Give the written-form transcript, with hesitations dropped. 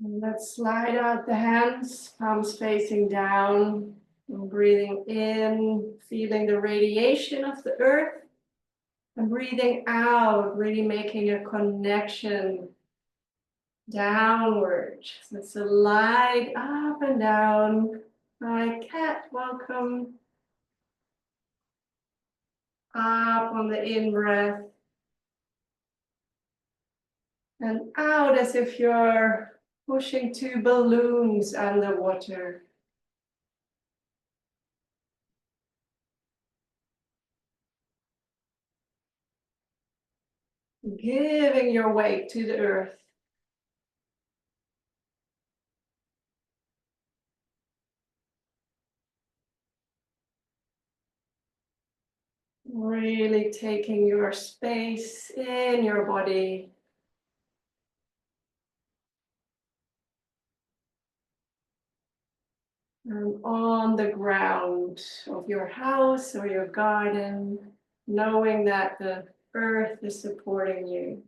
And let's slide out the hands, palms facing down. And breathing in, feeling the radiation of the earth. And breathing out, really making a connection downward. So it's a light up and down. My cat, welcome. Up on the in-breath. And out as if you're pushing two balloons underwater. Giving your weight to the earth. Really taking your space in your body. And on the ground of your house or your garden, knowing that the earth is supporting you.